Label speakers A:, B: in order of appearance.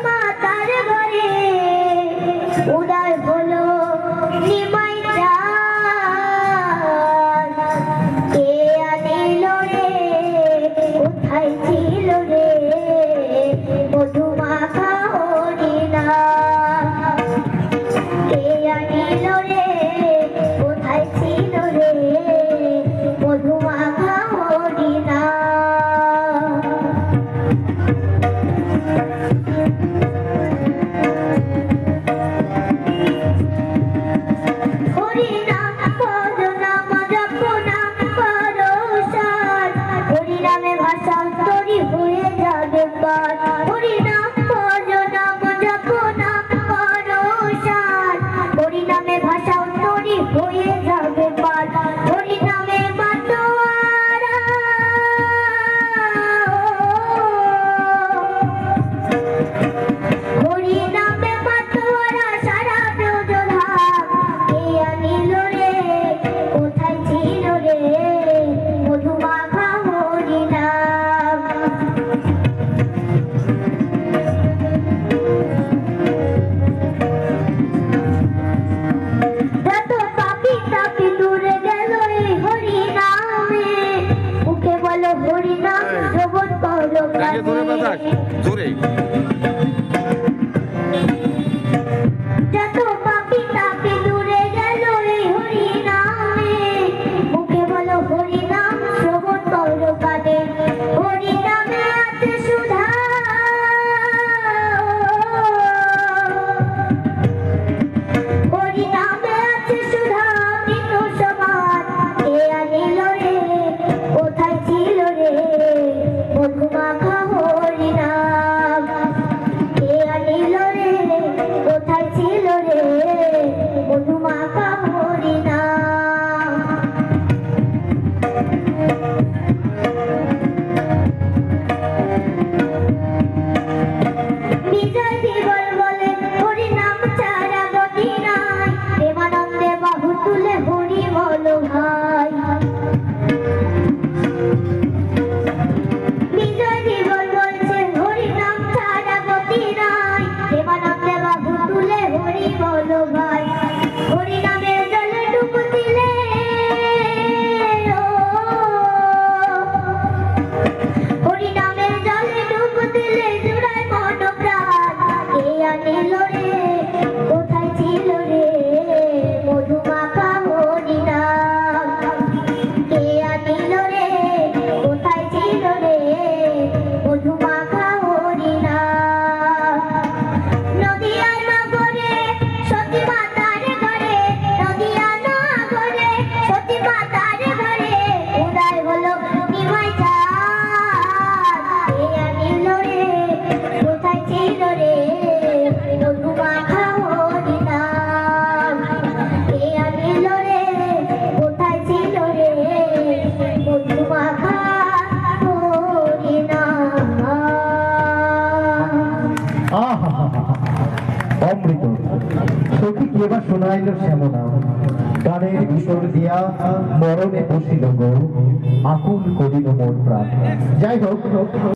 A: মাতার ঘরে উদয় হলো নিমাই চাঁদ। কে আনিল রে কোথায় ছিল রে মধুমাখা হরিনাম। কে আনিল রে কোথায় ছিল রে মধুমাখা হরিনাম।
B: জোরে
A: যত পাপি তাপি দূরে গেল এই হরি নামে। মুখে বলো হরি নাম শ্রবণ করো কানে। হরি নামে আছে সুধা, হরি নামে আছে সুধা অমৃত সমান। কে আনিল রে কোথায় ছিল রে মধুমাখা হরিনাম। কে আনিল রে কোথায় ছিল রে মধুমাখা হরিনাম। বিজয় দিবল বলে হরিনাম ছাড়া গতি নাই। প্রেমানন্দে বাহু তুলে হরি বলো ভাই। বিজয় দিবল বলছে হরিনাম ছাড়া গতি নাই। প্রেমানন্দে বাহু তুলে হরি বলো ভাই। হরিনামের জলে ডুব দিলে হরিনামের জলে ডুব দিলে জুড়ায় মন প্রাণ। কে আনিল রে কোথায় ছিল রে মধুমাখা হরিনাম। কে আনিল রে কোথায় ছিল রে মধুমাখা হরিনাম। নদিয়া নগরে সতী মাতার ঘরে, নদিয়া নগরে সতী মাতার ঘরে উদয় হলো নিমাই চাঁদ। কে আনিল রে কোথায় ছিল রে মধুমাখা হরিনাম। কে আনিল রে কোথায় ছিল রে মধুমাখা হরিনাম।
C: অমৃত সখী কি এবার শোনাইল শ্যামনা। গানের ভিতর দিয়া মরণে বসিল গো আকুল করিল মন প্রাণ। যাই হোক